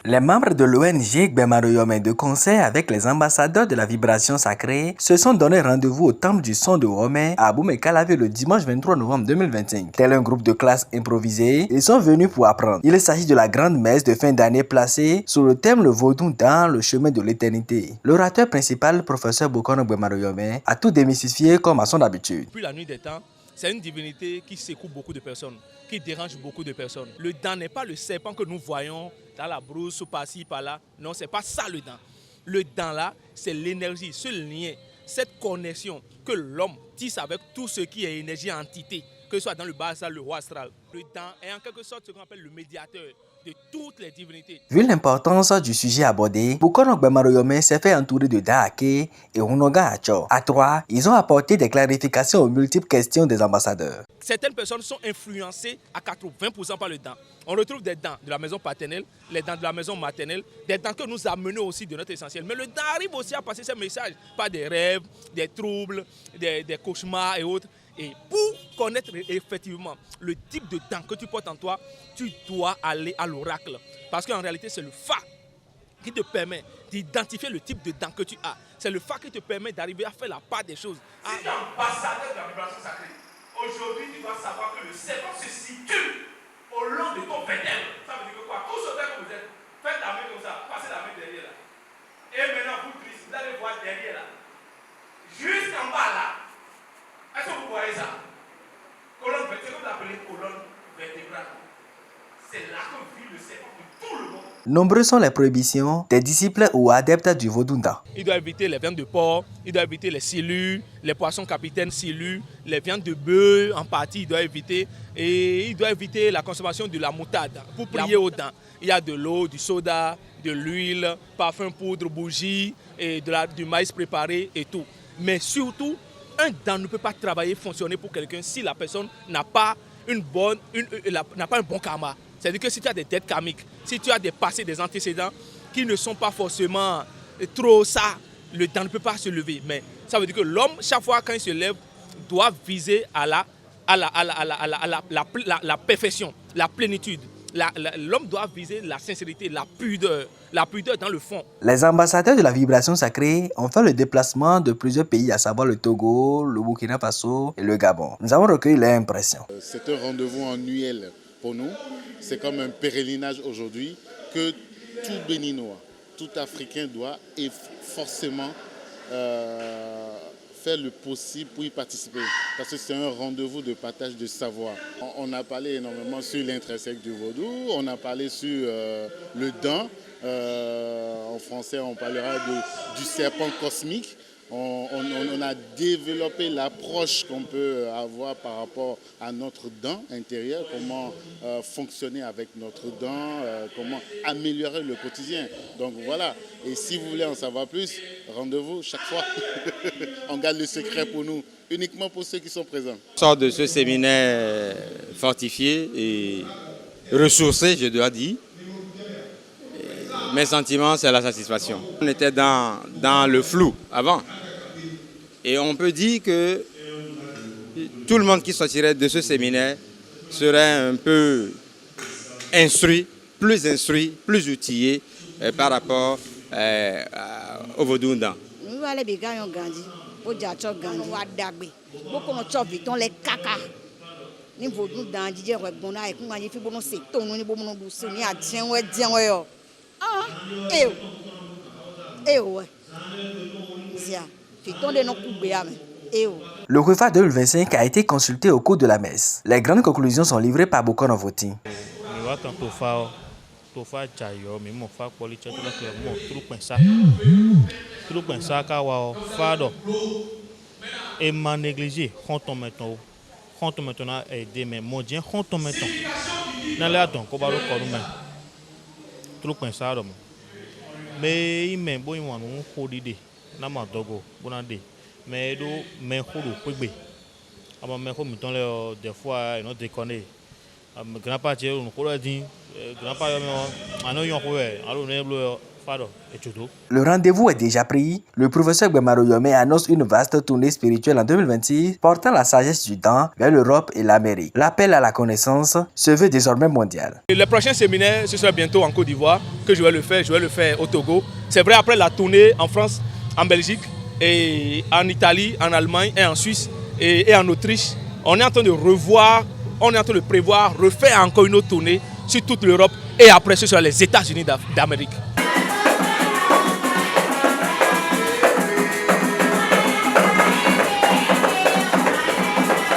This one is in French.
Les membres de l'ONG Gbemaroyome de concert avec les ambassadeurs de la vibration sacrée se sont donné rendez-vous au temple du son de Wome à Boumé-Calavé le dimanche 23 novembre 2025. Tel un groupe de classe improvisé, ils sont venus pour apprendre. Il s'agit de la grande messe de fin d'année placée sur le thème le vaudou dans le chemin de l'éternité. L'orateur principal, professeur Bokono Gbemaroyome, a tout démystifié comme à son habitude. Depuis la nuit des temps, c'est une divinité qui secoue beaucoup de personnes, qui dérange beaucoup de personnes. Le dent n'est pas le serpent que nous voyons dans la brousse, par-ci, par-là. Non, c'est pas ça le dent. Le dent là, c'est l'énergie, ce lien, cette connexion que l'homme tisse avec tout ce qui est énergie entité, que ce soit dans le bas astral, le haut astral. Le dent est en quelque sorte ce qu'on appelle le médiateur de toutes les divinités. Vu l'importance du sujet abordé, Bokono Gbemaroyome s'est fait entourer de Daake et Unoga Acho. À trois, ils ont apporté des clarifications aux multiples questions des ambassadeurs. Certaines personnes sont influencées à 80% par le dent. On retrouve des dents de la maison paternelle, les dents de la maison maternelle, des dents que nous amenons aussi de notre essentiel. Mais le dent arrive aussi à passer ces messages par des rêves, des troubles, des cauchemars et autres. Et pour connaître effectivement le type de dent que tu portes en toi, tu dois aller à l'oracle. Parce qu'en réalité, c'est le Fa qui te permet d'identifier le type de dent que tu as. C'est le Fa qui te permet d'arriver à faire la part des choses. Si tu es ambassadeur de la vibration sacrée, aujourd'hui, tu dois savoir que le serpent se situe au long de ton vertèbre. Ça veut dire que quoi? Tout ce que vous êtes, faites la main comme ça, passez la main derrière là. Et maintenant, vous allez voir derrière là. Jusqu'en bas là. Est-ce que vous voyez ça? Colonne vertébrale, c'est comme l'appelez colonne vertébrale. C'est là que vit le serpent de tout le monde. Nombreux sont les prohibitions des disciples ou adeptes du Vodunda. Il doit éviter les viandes de porc, il doit éviter les silures, les poissons capitaines silures, les viandes de bœuf en partie, il doit éviter. Et il doit éviter la consommation de la moutarde pour prier aux dents. Il y a de l'eau, du soda, de l'huile, parfum, poudre, bougie, et du maïs préparé et tout. Mais surtout, un dent ne peut pas travailler, fonctionner pour quelqu'un si la personne n'a pas un bon karma. C'est-à-dire que si tu as des dettes karmiques, si tu as des passés, des antécédents qui ne sont pas forcément trop ça, le dent ne peut pas se lever. Mais ça veut dire que l'homme, chaque fois quand il se lève, doit viser à la perfection, la plénitude. L'homme doit viser la sincérité, la pudeur dans le fond. Les ambassadeurs de la vibration sacrée ont fait le déplacement de plusieurs pays, à savoir le Togo, le Burkina Faso et le Gabon. Nous avons recueilli leurs impressions. C'est un rendez-vous annuel pour nous. C'est comme un pèlerinage aujourd'hui que tout Béninois, tout Africain doit et forcément faire le possible pour y participer. Parce que c'est un rendez-vous de partage de savoir. On a parlé énormément sur l'intrinsèque du vaudou, on a parlé sur le dent. En français, on parlera du serpent cosmique. On a développé l'approche qu'on peut avoir par rapport à notre dent intérieure, comment fonctionner avec notre dent, comment améliorer le quotidien. Donc voilà, et si vous voulez en savoir plus, rendez-vous chaque fois. On garde le secret pour nous, uniquement pour ceux qui sont présents. Je sors de ce séminaire fortifié et ressourcé, je dois dire. Mes sentiments, c'est la satisfaction. On était dans le flou avant. Et on peut dire que tout le monde qui sortirait de ce séminaire serait un peu instruit, plus outillé par rapport au vaudou. Le repas 2025 a été consulté au cours de la messe. Les grandes conclusions sont livrées par Bokono Voti. Mais des fois ils ont déconné. Grand-père on dit grand-père Fado et Chudo. Le rendez-vous est déjà pris. Le professeur Gbemaro Yomé annonce une vaste tournée spirituelle en 2026 portant la sagesse du temps vers l'Europe et l'Amérique. L'appel à la connaissance se veut désormais mondial. Le prochain séminaire, ce sera bientôt en Côte d'Ivoire que je vais le faire au Togo. C'est vrai, après la tournée en France, en Belgique, et en Italie, en Allemagne et en Suisse et en Autriche, on est en train de revoir, on est en train de prévoir, refaire encore une autre tournée sur toute l'Europe et après ce sera les États-Unis d'Amérique.